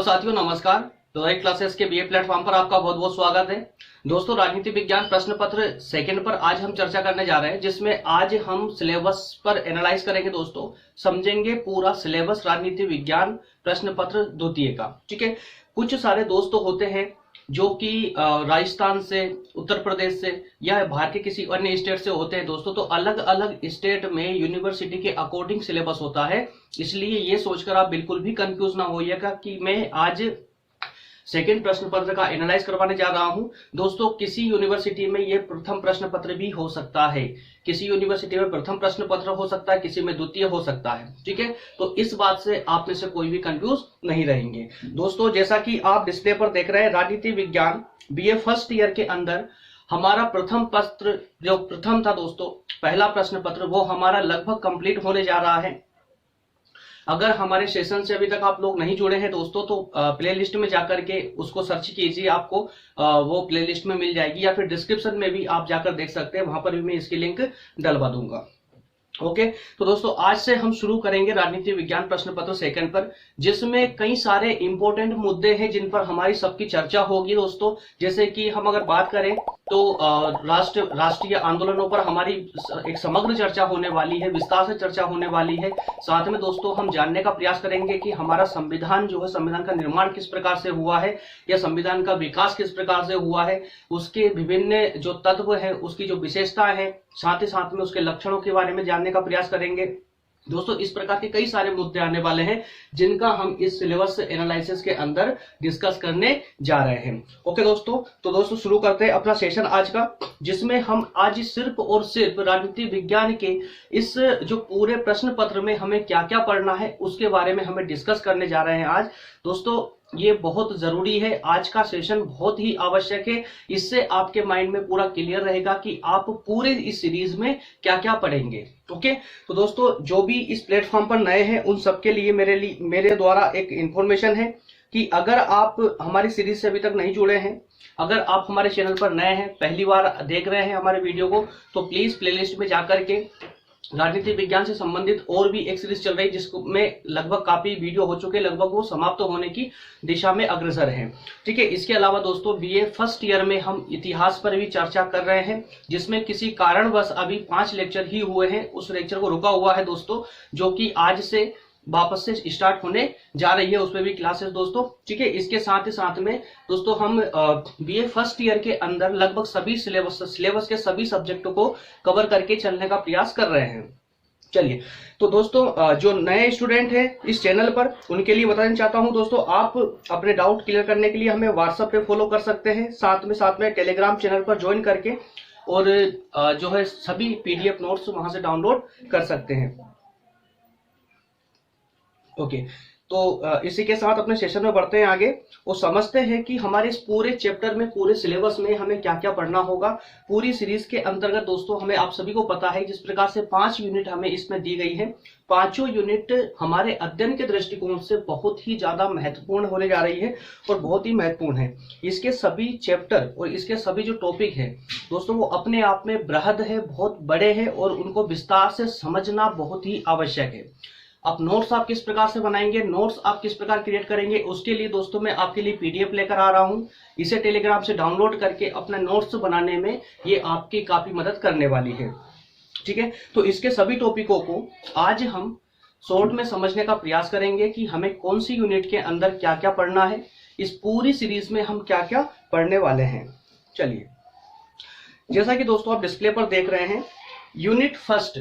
Hello साथियों, नमस्कार। तो एक क्लासेस के बीए प्लेटफॉर्म पर आपका बहुत बहुत स्वागत है। दोस्तों, राजनीति विज्ञान प्रश्न पत्र सेकंड पर आज हम चर्चा करने जा रहे हैं, जिसमें आज हम सिलेबस पर एनालाइज करेंगे। दोस्तों, समझेंगे पूरा सिलेबस राजनीति विज्ञान प्रश्न पत्र द्वितीय का। ठीक है, कुछ सारे दोस्त होते हैं जो कि राजस्थान से, उत्तर प्रदेश से या भारत के किसी अन्य स्टेट से होते हैं। दोस्तों, तो अलग अलग स्टेट में यूनिवर्सिटी के अकॉर्डिंग सिलेबस होता है, इसलिए ये सोचकर आप बिल्कुल भी कंफ्यूज ना होइएगा कि मैं आज सेकेंड प्रश्न पत्र का एनालाइज करवाने जा रहा हूं। दोस्तों, किसी यूनिवर्सिटी में ये प्रथम प्रश्न पत्र भी हो सकता है, किसी यूनिवर्सिटी में प्रथम प्रश्न पत्र हो सकता है, किसी में द्वितीय हो सकता है। ठीक है, तो इस बात से आप में से कोई भी कंफ्यूज नहीं रहेंगे। दोस्तों, जैसा कि आप डिस्प्ले पर देख रहे हैं, राजनीति विज्ञान बीए फर्स्ट ईयर के अंदर हमारा प्रथम पत्र जो प्रथम था दोस्तों, पहला प्रश्न पत्र, वो हमारा लगभग कंप्लीट होने जा रहा है। अगर हमारे सेशन से अभी तक आप लोग नहीं जुड़े हैं दोस्तों, तो प्लेलिस्ट में जाकर के उसको सर्च कीजिए, आपको वो प्लेलिस्ट में मिल जाएगी, या फिर डिस्क्रिप्शन में भी आप जाकर देख सकते हैं, वहां पर भी मैं इसकी लिंक डलवा दूंगा। ओके, तो दोस्तों आज से हम शुरू करेंगे राजनीति विज्ञान प्रश्न पत्र सेकंड पर, जिसमें कई सारे इंपॉर्टेंट मुद्दे हैं जिन पर हमारी सबकी चर्चा होगी। दोस्तों, जैसे कि हम अगर बात करें तो राष्ट्रीय आंदोलनों पर हमारी एक समग्र चर्चा होने वाली है, विस्तार से चर्चा होने वाली है। साथ में दोस्तों हम जानने का प्रयास करेंगे कि हमारा संविधान जो है, संविधान का निर्माण किस प्रकार से हुआ है, या संविधान का विकास किस प्रकार से हुआ है, उसके विभिन्न जो तत्व है, उसकी जो विशेषताएं हैं, साथ ही साथ में उसके लक्षणों के बारे में जानने का प्रयास करेंगे। दोस्तों, इस प्रकार के कई सारे मुद्दे आने वाले हैं जिनका हम इस सिलेबस एनालिसिस के अंदर डिस्कस करने जा रहे हैं। ओके दोस्तों, तो दोस्तों शुरू करते हैं अपना सेशन आज का, जिसमें हम आज सिर्फ और सिर्फ राजनीति विज्ञान के इस जो पूरे प्रश्न पत्र में हमें क्या क्या पढ़ना है उसके बारे में हमें डिस्कस करने जा रहे हैं आज। दोस्तों, ये बहुत जरूरी है, आज का सेशन बहुत ही आवश्यक है। इससे आपके माइंड में पूरा क्लियर रहेगा कि आप पूरे इस सीरीज में क्या क्या पढ़ेंगे। ओके, तो दोस्तों जो भी इस प्लेटफॉर्म पर नए हैं उन सबके लिए मेरे द्वारा एक इंफॉर्मेशन है कि अगर आप हमारी सीरीज से अभी तक नहीं जुड़े हैं, अगर आप हमारे चैनल पर नए हैं, पहली बार देख रहे हैं हमारे वीडियो को, तो प्लीज प्लेलिस्ट में जाकर के राजनीति विज्ञान से संबंधित और भी एक सीरीज चल रही है जिसमें लगभग काफी वीडियो हो चुके हैं, लगभग वो समाप्त होने की दिशा में अग्रसर है। ठीक है, इसके अलावा दोस्तों बीए फर्स्ट ईयर में हम इतिहास पर भी चर्चा कर रहे हैं, जिसमें किसी कारणवश अभी 5 लेक्चर ही हुए हैं, उस लेक्चर को रुका हुआ है दोस्तों, जो कि आज से वापस से स्टार्ट होने जा रही है, उसमें भी क्लासेस दोस्तों। ठीक है, इसके साथ ही साथ में दोस्तों हम बीए फर्स्ट ईयर के अंदर लगभग सभी सिलेबस के सभी सब्जेक्टों को कवर करके चलने का प्रयास कर रहे हैं। चलिए, तो दोस्तों जो नए स्टूडेंट हैं इस चैनल पर, उनके लिए बताना चाहता हूं दोस्तों, आप अपने डाउट क्लियर करने के लिए हमें व्हाट्सएप पे फॉलो कर सकते हैं, साथ में टेलीग्राम चैनल पर ज्वाइन करके और जो है सभी पीडीएफ नोट्स वहां से डाउनलोड कर सकते हैं। ओके, तो इसी के साथ अपने सेशन में बढ़ते हैं आगे और समझते हैं कि हमारे इस पूरे चैप्टर में, पूरे सिलेबस में हमें क्या क्या पढ़ना होगा। पूरी सीरीज के अंतर्गत दोस्तों हमें, आप सभी को पता है, जिस प्रकार से 5 यूनिट हमें इसमें दी गई है, पांचों यूनिट हमारे अध्ययन के दृष्टिकोण से बहुत ही ज्यादा महत्वपूर्ण होने जा रही है और बहुत ही महत्वपूर्ण है। इसके सभी चैप्टर और इसके सभी जो टॉपिक है दोस्तों, वो अपने आप में बृहद है, बहुत बड़े हैं और उनको विस्तार से समझना बहुत ही आवश्यक है। अब नोट्स आप किस प्रकार से बनाएंगे, नोट्स आप किस प्रकार क्रिएट करेंगे, उसके लिए दोस्तों मैं आपके लिए पीडीएफ लेकर आ रहा हूं। इसे टेलीग्राम से डाउनलोड करके अपने नोट्स बनाने में ये आपकी काफी मदद करने वाली है। ठीक है, तो इसके सभी टॉपिकों को आज हम शॉर्ट में समझने का प्रयास करेंगे कि हमें कौन सी यूनिट के अंदर क्या क्या पढ़ना है, इस पूरी सीरीज में हम क्या क्या पढ़ने वाले हैं। चलिए, जैसा कि दोस्तों आप डिस्प्ले पर देख रहे हैं, यूनिट फर्स्ट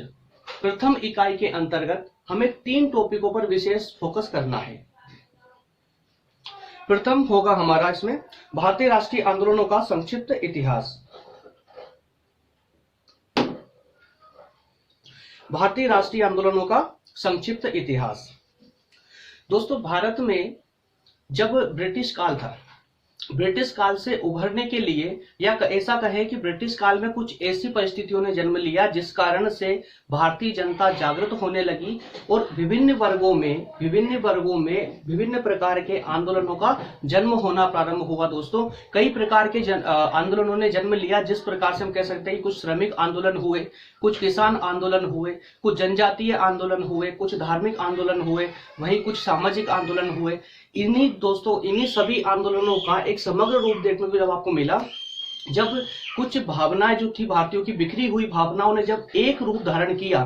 प्रथम इकाई के अंतर्गत हमें 3 टॉपिकों पर विशेष फोकस करना है। प्रथम होगा हमारा इसमें भारतीय राष्ट्रीय आंदोलनों का संक्षिप्त इतिहास। भारतीय राष्ट्रीय आंदोलनों का संक्षिप्त इतिहास। दोस्तों, भारत में जब ब्रिटिश काल था, ब्रिटिश काल से उभरने के लिए, या ऐसा कहे कि ब्रिटिश काल में कुछ ऐसी परिस्थितियों ने जन्म लिया जिस कारण से भारतीय जनता जागृत होने लगी और विभिन्न वर्गों में विभिन्न प्रकार के आंदोलनों का जन्म होना प्रारंभ हुआ। दोस्तों, कई प्रकार के आंदोलनों ने जन्म लिया, जिस प्रकार से हम कह सकते हैं कुछ श्रमिक आंदोलन हुए, कुछ किसान आंदोलन हुए, कुछ जनजातीय आंदोलन हुए, कुछ धार्मिक आंदोलन हुए, वहीं कुछ सामाजिक आंदोलन हुए। इन्हीं सभी आंदोलनों का एक समग्र रूप देखने को जब आपको मिला, जब कुछ भावनाएं जो थी भारतीयों की बिखरी हुई भावनाओं ने जब एक रूप धारण किया,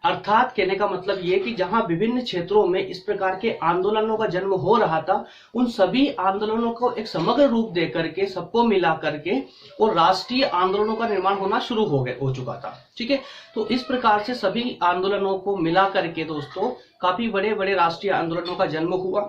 अर्थात कहने का मतलब ये कि जहां विभिन्न क्षेत्रों में इस प्रकार के आंदोलनों का जन्म हो रहा था, उन सभी आंदोलनों को एक समग्र रूप दे करके, सबको मिला करके और राष्ट्रीय आंदोलनों का निर्माण होना शुरू हो चुका था। ठीक है, तो इस प्रकार से सभी आंदोलनों को मिला करके दोस्तों काफी बड़े बड़े राष्ट्रीय आंदोलनों का जन्म हुआ।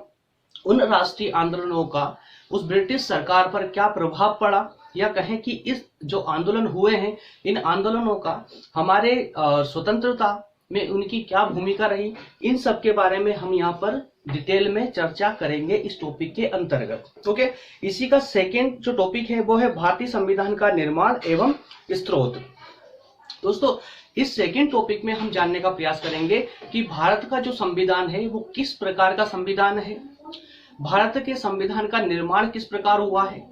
उन राष्ट्रीय आंदोलनों का उस ब्रिटिश सरकार पर क्या प्रभाव पड़ा, या कहें कि इस जो आंदोलन हुए हैं, इन आंदोलनों का हमारे स्वतंत्रता में उनकी क्या भूमिका रही, इन सब के बारे में हम यहाँ पर डिटेल में चर्चा करेंगे इस टॉपिक के अंतर्गत। ओके, इसी का सेकेंड जो टॉपिक है वो है भारतीय संविधान का निर्माण एवं स्रोत। दोस्तों, इस सेकेंड टॉपिक में हम जानने का प्रयास करेंगे कि भारत का जो संविधान है वो किस प्रकार का संविधान है, भारत के संविधान का निर्माण किस प्रकार हुआ है,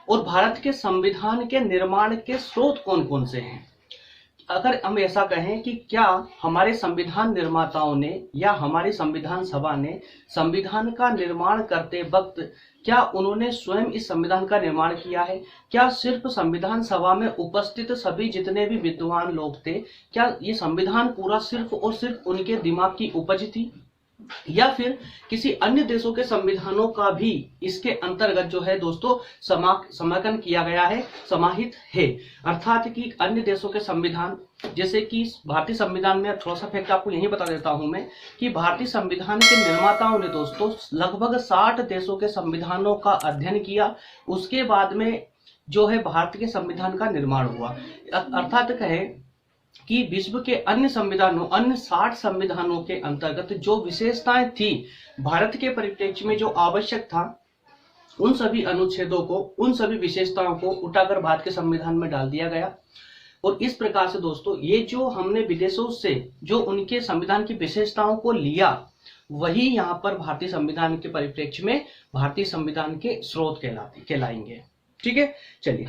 और भारत के संविधान के निर्माण के स्रोत कौन कौन से हैं। अगर हम ऐसा कहें कि क्या हमारे संविधान निर्माताओं ने या हमारी संविधान सभा ने संविधान का निर्माण करते वक्त क्या उन्होंने स्वयं इस संविधान का निर्माण किया है, क्या सिर्फ संविधान सभा में उपस्थित सभी जितने भी विद्वान लोग थे, क्या ये संविधान पूरा सिर्फ और सिर्फ उनके दिमाग की उपज थी, या फिर किसी अन्य देशों के संविधानों का भी इसके अंतर्गत जो है दोस्तों समाकलन किया गया है, समाहित है। अर्थात कि अन्य देशों के संविधान, जैसे कि भारतीय संविधान में, थोड़ा सा फैक्ट आपको यही बता देता हूं मैं कि भारतीय संविधान के निर्माताओं ने दोस्तों लगभग 60 देशों के संविधानों का अध्ययन किया, उसके बाद में जो है भारत के संविधान का निर्माण हुआ। अर्थात कहें कि विश्व के अन्य 60 संविधानों के अंतर्गत जो विशेषताएं थी भारत के परिप्रेक्ष्य में जो आवश्यक था, उन सभी अनुच्छेदों को, उन सभी विशेषताओं को उठाकर भारत के संविधान में डाल दिया गया। और इस प्रकार से दोस्तों ये जो हमने विदेशों से जो उनके संविधान की विशेषताओं को लिया, वही यहाँ पर भारतीय संविधान के परिप्रेक्ष्य में भारतीय संविधान के स्रोत कहलाएंगे। ठीक है, चलिए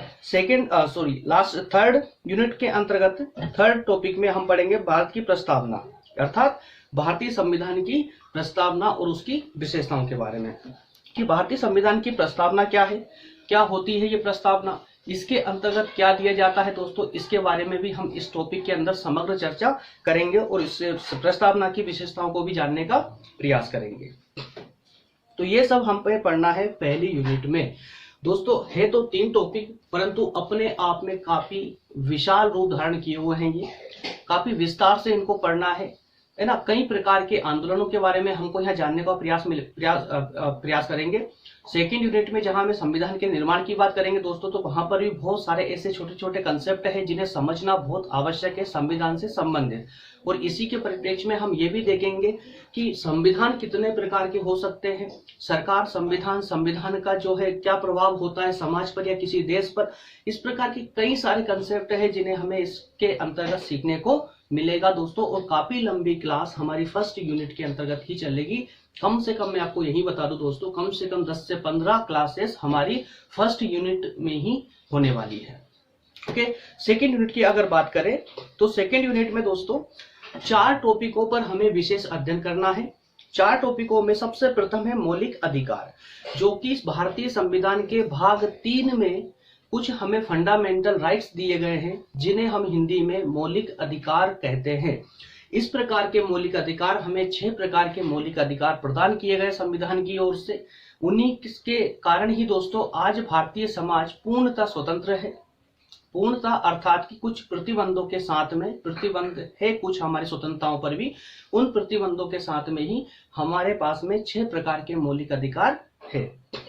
थर्ड यूनिट के अंतर्गत थर्ड टॉपिक में हम पढ़ेंगे भारत की प्रस्तावना, अर्थात भारतीय संविधान की प्रस्तावना और उसकी विशेषताओं के बारे में कि भारतीय संविधान की प्रस्तावना क्या है, क्या होती है ये प्रस्तावना, इसके अंतर्गत क्या दिया जाता है दोस्तों, इसके बारे में भी हम इस टॉपिक के अंदर समग्र चर्चा करेंगे और इस प्रस्तावना की विशेषताओं को भी जानने का प्रयास करेंगे। तो ये सब हम पे पढ़ना है पहली यूनिट में। दोस्तों है तो 3 टॉपिक, परंतु अपने आप में काफी विशाल रूप धारण किए हुए हैं, ये काफी विस्तार से इनको पढ़ना है ना। कई प्रकार के आंदोलनों के बारे में हमको यहाँ जानने का प्रयास करेंगे। सेकेंड यूनिट में जहां में संविधान के निर्माण की बात करेंगे दोस्तों, तो वहां पर भी बहुत सारे ऐसे छोटे छोटे कंसेप्ट हैं जिन्हें समझना बहुत आवश्यक है संविधान से संबंधित। और इसी के परिप्रेक्ष्य में हम ये भी देखेंगे कि संविधान कितने प्रकार के हो सकते हैं, सरकार संविधान का जो है क्या प्रभाव होता है समाज पर या किसी देश पर। इस प्रकार के कई सारे कंसेप्ट है जिन्हें हमें इसके अंतर्गत सीखने को मिलेगा दोस्तों। और काफी लंबी क्लास हमारी फर्स्ट यूनिट के अंतर्गत ही चलेगी। कम से कम मैं आपको यही बता दूं दोस्तों, कम से कम 10 से 15 क्लासेस हमारी फर्स्ट यूनिट में ही होने वाली है। ओके, सेकेंड यूनिट की अगर बात करें तो सेकेंड यूनिट में दोस्तों 4 टॉपिकों पर हमें विशेष अध्ययन करना है। 4 टॉपिकों में सबसे प्रथम है मौलिक अधिकार, जो कि भारतीय संविधान के भाग 3 में कुछ हमें फंडामेंटल राइट्स दिए गए हैं, जिन्हें हम हिंदी में मौलिक अधिकार कहते हैं। इस प्रकार के मौलिक अधिकार, हमें 6 प्रकार के मौलिक अधिकार प्रदान किए गए संविधान की ओर से। उन्हीं के कारण ही दोस्तों आज भारतीय समाज पूर्णतः स्वतंत्र है। पूर्णतः अर्थात कि कुछ प्रतिबंधों के साथ में, प्रतिबंध है कुछ हमारी स्वतंत्रताओं पर भी, उन प्रतिबंधों के साथ में ही हमारे पास में 6 प्रकार के मौलिक अधिकार है।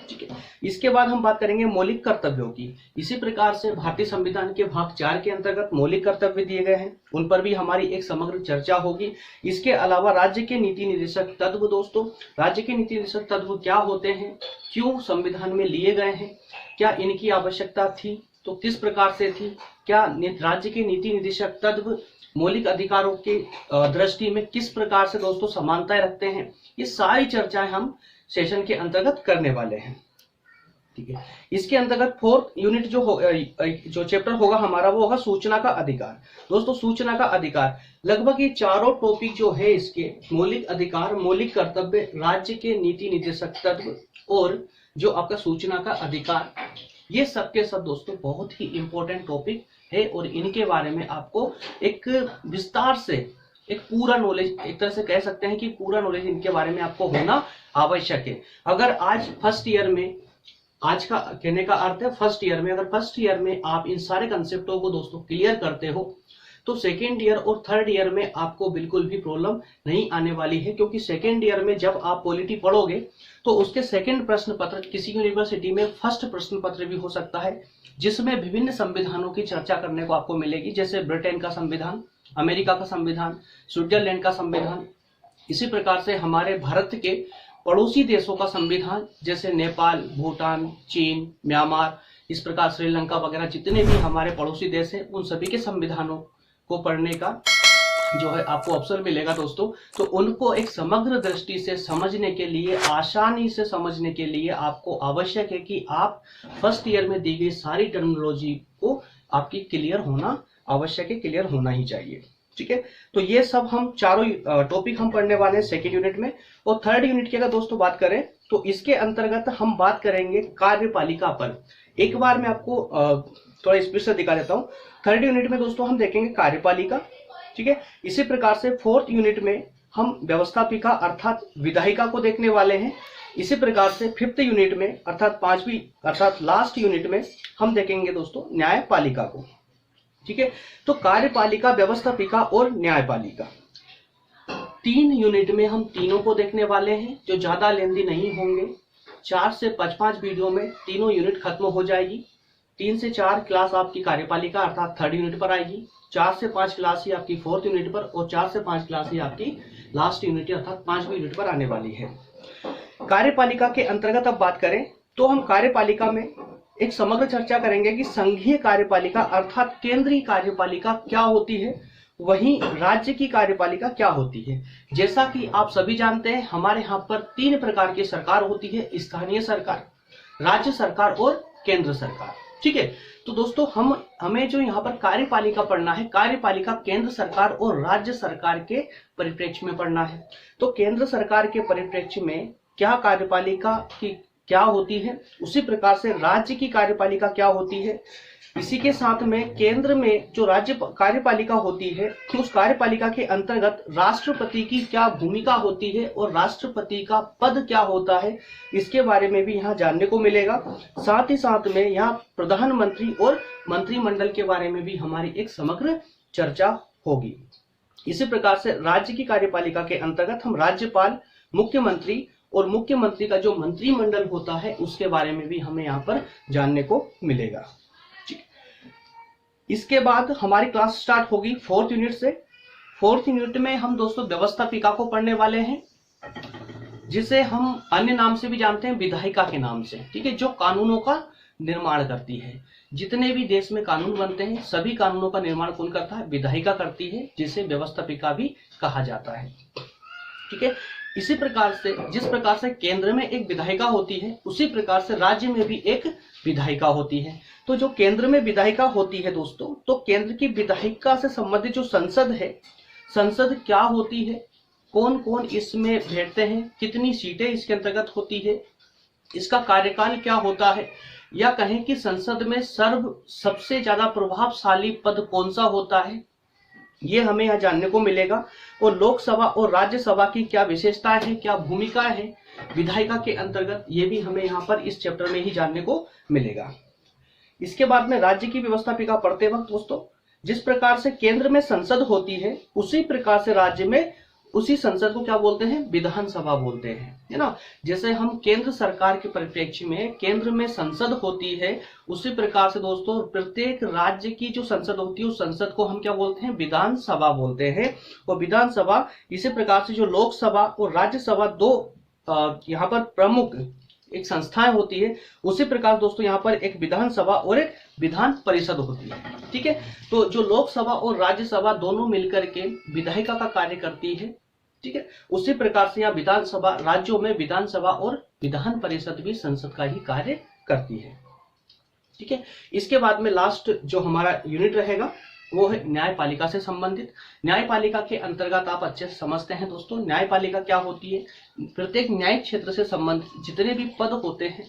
ठीक है, इसके बाद हम बात करेंगे मौलिक कर्तव्यों की। इसी प्रकार से भारतीय संविधान के भाग 4 के अंतर्गत मौलिक कर्तव्य दिए गए हैं, उन पर भी हमारी एक समग्र चर्चा होगी। इसके अलावा राज्य के नीति निर्देशक तत्व, दोस्तों राज्य के नीति निर्देशक तत्व क्या होते हैं, क्यों संविधान में लिए गए हैं, क्या इनकी आवश्यकता थी तो किस प्रकार से थी, क्या राज्य के नीति निर्देशक तत्व मौलिक अधिकारों के दृष्टि में किस प्रकार से दोस्तों समानताएं रखते हैं, ये सारी चर्चाएं हम सेशन के अंतर्गत करने वाले हैं। ठीक है, इसके अंतर्गत 4th यूनिट जो चैप्टर होगा हमारा वो होगा सूचना का अधिकार। दोस्तों सूचना का अधिकार लगभग ये चारों टॉपिक जो है इसके मौलिक अधिकार, मौलिक कर्तव्य, राज्य के नीति निर्देशक तत्व और जो आपका सूचना का अधिकार, ये सब के सब दोस्तों बहुत ही इंपॉर्टेंट टॉपिक है और इनके बारे में आपको एक विस्तार से एक पूरा नॉलेज, एक तरह से कह सकते हैं कि पूरा नॉलेज इनके बारे में आपको होना आवश्यक है। अगर आज फर्स्ट ईयर में, आज का कहने का अर्थ है फर्स्ट ईयर में, अगर फर्स्ट ईयर में आप इन सारे कंसेप्टों को दोस्तों क्लियर करते हो तो सेकेंड ईयर और थर्ड ईयर में आपको बिल्कुल भी प्रॉब्लम नहीं आने वाली है, क्योंकि सेकेंड ईयर में जब आप पॉलिटी पढ़ोगे तो उसके सेकेंड प्रश्न पत्र किसी यूनिवर्सिटी में फर्स्ट प्रश्न पत्र भी हो सकता है, जिसमें विभिन्न संविधानों की चर्चा करने को आपको मिलेगी, जैसे ब्रिटेन का संविधान, अमेरिका का संविधान, स्विट्जरलैंड का संविधान, इसी प्रकार से हमारे भारत के पड़ोसी देशों का संविधान जैसे नेपाल, भूटान, चीन, म्यांमार, इस प्रकार श्रीलंका वगैरह जितने भी हमारे पड़ोसी देश हैं उन सभी के संविधानों को पढ़ने का जो है आपको अवसर मिलेगा दोस्तों। तो उनको एक समग्र दृष्टि से समझने के लिए, आसानी से समझने के लिए आपको आवश्यक है कि आप फर्स्ट ईयर में दी गई सारी टर्मिनोलॉजी को आपकी क्लियर होना आवश्यक है, क्लियर होना ही चाहिए। ठीक है, तो ये सब हम चारों टॉपिक हम पढ़ने वाले हैं सेकेंड यूनिट में। और थर्ड यूनिट की अगर दोस्तों बात करें तो इसके अंतर्गत हम बात करेंगे कार्यपालिका पर। एक बार मैं आपको थोड़ा स्पीड से दिखा देता हूँ। थर्ड यूनिट में दोस्तों हम देखेंगे कार्यपालिका। ठीक है, इसी प्रकार से फोर्थ यूनिट में हम व्यवस्थापिका अर्थात विधायिका को देखने वाले हैं। इसी प्रकार से फिफ्थ यूनिट में अर्थात पांचवी अर्थात लास्ट यूनिट में हम देखेंगे दोस्तों न्यायपालिका को। ठीक है, तो कार्यपालिका, व्यवस्थापिका और न्यायपालिका, 3 यूनिट में हम तीनों को देखने वाले हैं, जो ज्यादा लेंदी नहीं होंगे। 4 से 5 वीडियो में तीनों यूनिट खत्म हो जाएगी। 3 से 4 क्लास आपकी कार्यपालिका अर्थात थर्ड यूनिट पर आएगी, 4 से 5 क्लास ही आपकी फोर्थ यूनिट पर और 4 से 5 क्लास ही आपकी लास्ट यूनिट अर्थात 5वीं यूनिट पर आने वाली है। कार्यपालिका के अंतर्गत अब बात करें तो हम कार्यपालिका में एक समग्र चर्चा करेंगे कि संघीय कार्यपालिका अर्थात केंद्रीय कार्यपालिका क्या होती है, वहीं राज्य की कार्यपालिका क्या होती है। जैसा कि आप सभी जानते हैं हमारे यहाँ पर 3 प्रकार की सरकार होती है, स्थानीय सरकार, राज्य सरकार और केंद्र सरकार। ठीक है, तो दोस्तों हमें जो यहाँ पर कार्यपालिका पढ़ना है, कार्यपालिका केंद्र सरकार और राज्य सरकार के परिप्रेक्ष्य में पढ़ना है। तो केंद्र सरकार के परिप्रेक्ष्य में क्या कार्यपालिका की क्या होती है, उसी प्रकार से राज्य की कार्यपालिका क्या होती है। इसी के साथ में केंद्र में जो राज्य कार्यपालिका होती है उस कार्यपालिका के अंतर्गत राष्ट्रपति की क्या भूमिका होती है और राष्ट्रपति का पद क्या होता है, इसके बारे में भी यहाँ जानने को मिलेगा। साथ ही साथ में यहाँ प्रधानमंत्री और मंत्रिमंडल के बारे में भी हमारी एक समग्र चर्चा होगी। इसी प्रकार से राज्य की कार्यपालिका के अंतर्गत हम राज्यपाल, मुख्यमंत्री और मुख्यमंत्री का जो मंत्रिमंडल होता है उसके बारे में भी हमें यहाँ पर जानने को मिलेगा। इसके बाद हमारी क्लास स्टार्ट होगी फोर्थ यूनिट से। फोर्थ यूनिट में हम दोस्तों व्यवस्थापिका को पढ़ने वाले हैं, जिसे हम अन्य नाम से भी जानते हैं विधायिका के नाम से। ठीक है, जो कानूनों का निर्माण करती है। जितने भी देश में कानून बनते हैं सभी कानूनों का निर्माण कौन करता है, विधायिका करती है, जिसे व्यवस्थापिका भी कहा जाता है। ठीक है, इसी प्रकार से जिस प्रकार से केंद्र में एक विधायिका होती है उसी प्रकार से राज्य में भी एक विधायिका होती है। तो जो केंद्र में विधायिका होती है दोस्तों, तो केंद्र की विधायिका से संबंधित जो संसद है, संसद क्या होती है, कौन कौन इसमें बैठते हैं, कितनी सीटें इसके अंतर्गत होती है, इसका कार्यकाल क्या होता है, या कहें कि संसद में सबसे ज्यादा प्रभावशाली पद कौन सा होता है, ये हमें यहाँ जानने को मिलेगा। और लोकसभा और राज्यसभा की क्या विशेषताएं हैं, क्या भूमिका है विधायिका के अंतर्गत, ये भी हमें यहाँ पर इस चैप्टर में ही जानने को मिलेगा। इसके बाद में राज्य की व्यवस्थापिका पढ़ते वक्त दोस्तों जिस प्रकार से केंद्र में संसद होती है उसी प्रकार से राज्य में उसी संसद को क्या बोलते हैं, विधानसभा बोलते हैं, है ना। जैसे हम केंद्र सरकार के परिप्रेक्ष्य में केंद्र में संसद होती है, उसी प्रकार से दोस्तों प्रत्येक राज्य की जो संसद होती है उस संसद को हम क्या बोलते हैं, विधानसभा बोलते हैं। और विधानसभा इसी प्रकार से जो लोकसभा और राज्यसभा दो यहाँ पर प्रमुख एक संस्थाएं होती है, उसी प्रकार दोस्तों यहाँ पर एक विधानसभा और एक विधान परिषद होती है, ठीक है। तो जो लोकसभा और राज्यसभा दोनों मिलकर के विधायिका का कार्य करती है, ठीक है। उसी प्रकार से यहाँ विधानसभा राज्यों में विधानसभा और विधान परिषद भी संसद का ही कार्य करती है, ठीक है। इसके बाद में लास्ट जो हमारा यूनिट रहेगा वो है न्यायपालिका से संबंधित। न्यायपालिका के अंतर्गत आप अच्छे से समझते हैं दोस्तों, न्यायपालिका क्या होती है। प्रत्येक न्यायिक क्षेत्र से संबंधित जितने भी पद होते हैं,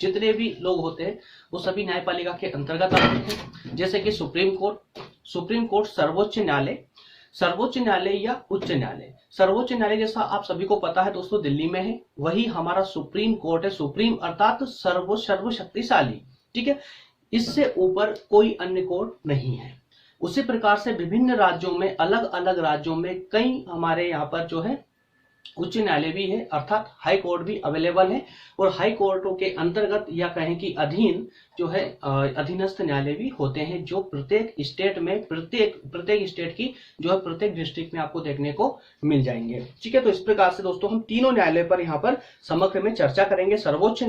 जितने भी लोग होते हैं, वो सभी न्यायपालिका के अंतर्गत आते हैं। जैसे कि सुप्रीम कोर्ट सर्वोच्च न्यायालय, सर्वोच्च न्यायालय या उच्च न्यायालय। सर्वोच्च न्यायालय जैसा आप सभी को पता है दोस्तों दिल्ली में है, वही हमारा सुप्रीम कोर्ट है। सुप्रीम अर्थात सर्वशक्तिशाली, ठीक है। इससे ऊपर कोई अन्य कोर्ट नहीं है। उसी प्रकार से विभिन्न राज्यों में, अलग अलग राज्यों में कई हमारे यहाँ पर जो है उच्च न्यायालय भी है, अर्थात हाई कोर्ट भी अवेलेबल है। और हाई कोर्टों के अंतर्गत या कहें कि अधीन जो है अधीनस्थ न्यायालय भी होते हैं, जो प्रत्येक स्टेट में प्रत्येक स्टेट की जो है प्रत्येक डिस्ट्रिक्ट में आपको देखने को मिल जाएंगे, ठीक है। तो इस प्रकार से दोस्तों हम तीनों न्यायालय पर यहाँ पर समग्र में चर्चा करेंगे। सर्वोच्च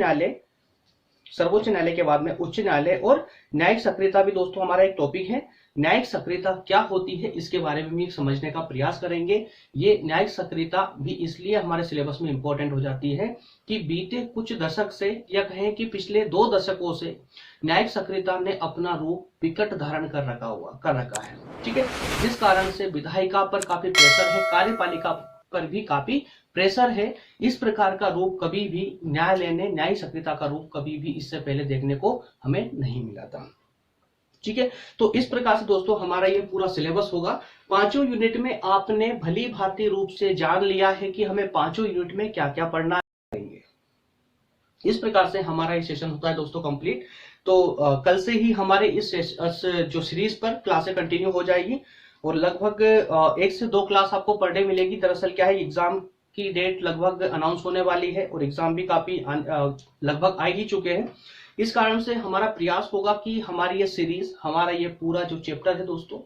न्यायालय के बाद में उच्च न्यायालय और न्यायिक सक्रियता भी दोस्तों हमारा एक टॉपिक है। न्यायिक सक्रियता क्या होती है इसके बारे में भी समझने का प्रयास करेंगे। ये न्यायिक सक्रियता भी इसलिए हमारे सिलेबस में इंपॉर्टेंट हो जाती है कि बीते कुछ दशक से या कहें कि पिछले 2 दशकों से न्यायिक सक्रियता ने अपना रूप विकट धारण कर रखा है, ठीक है। जिस कारण से विधायिका पर काफी प्रेशर है, कार्यपालिका पर भी काफी प्रेशर है। इस प्रकार का रूप कभी भी न्यायालय ने, न्यायिक सक्रियता का रूप कभी भी इससे पहले देखने को हमें नहीं मिला था, ठीक है। तो इस प्रकार से दोस्तों हमारा ये पूरा सिलेबस होगा। 5 यूनिट में आपने भली भांति रूप से जान लिया है कि हमें 5 यूनिट में क्या क्या पढ़ना है। इस प्रकार से हमारा ये सेशन होता है दोस्तों कंप्लीट। तो कल से ही हमारे इस जो सीरीज पर क्लासें कंटिन्यू हो जाएगी और लगभग 1 से 2 क्लास आपको पर डे मिलेगी। दरअसल क्या है, एग्जाम की डेट लगभग अनाउंस होने वाली है और एग्जाम भी काफी लगभग आ ही चुके हैं। इस कारण से हमारा प्रयास होगा कि हमारी ये सीरीज, हमारा ये पूरा जो चैप्टर है दोस्तों,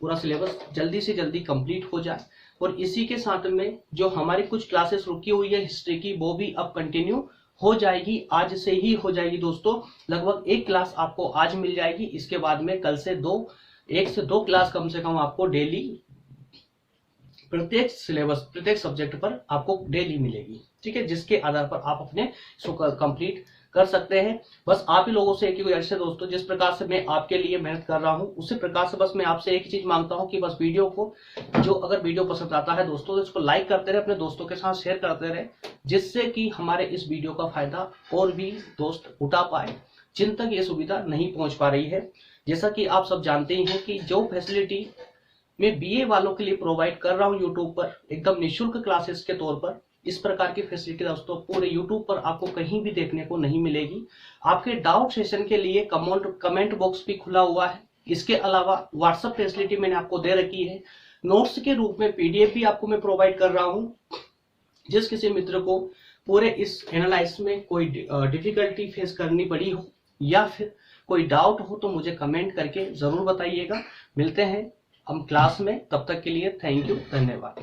पूरा सिलेबस जल्दी से जल्दी कंप्लीट हो जाए। और इसी के साथ में जो हमारी कुछ क्लासेस रुकी हुई है हिस्ट्री की, वो भी अब कंटिन्यू हो जाएगी, आज से ही हो जाएगी दोस्तों। लगभग 1 क्लास आपको आज मिल जाएगी। इसके बाद में कल से 1 से 2 क्लास कम से कम आपको डेली प्रत्येक सिलेबस, प्रत्येक सब्जेक्ट पर आपको डेली मिलेगी, ठीक है। जिसके आधार पर आप अपने कंप्लीट कर सकते हैं। बस आप ही लोगों से एक ही गुजारिश है दोस्तों, जिस प्रकार से मैं आपके लिए मेहनत कर रहा हूं उसी प्रकार से बस मैं आपसे एक ही चीज मांगता हूं कि बस वीडियो को, जो अगर वीडियो पसंद आता है दोस्तों तो इसको लाइक करते रहे, अपने दोस्तों के साथ शेयर करते रहे, जिससे कि हमारे इस वीडियो का फायदा और भी दोस्त उठा पाए जिन तक ये सुविधा नहीं पहुंच पा रही है। जैसा कि आप सब जानते ही हैं कि जो फैसिलिटी मैं बीए वालों के लिए प्रोवाइड कर रहा हूं यूट्यूब पर एकदम निःशुल्क क्लासेस के तौर पर, इस प्रकार की फैसिलिटी दोस्तों पूरे यूट्यूब पर आपको कहीं भी देखने को नहीं मिलेगी। आपके डाउट सेशन के लिए कमेंट बॉक्स भी खुला हुआ है। इसके अलावा व्हाट्सएप फैसिलिटी मैंने आपको दे रखी है। नोट्स के रूप में पीडीएफ भी आपको मैं प्रोवाइड कर रहा हूं। जिस किसी मित्र को पूरे इस एनालिसिस में कोई डिफिकल्टी फेस करनी पड़ी हो या फिर कोई डाउट हो तो मुझे कमेंट करके जरूर बताइएगा। मिलते हैं हम क्लास में, तब तक के लिए थैंक यू, धन्यवाद।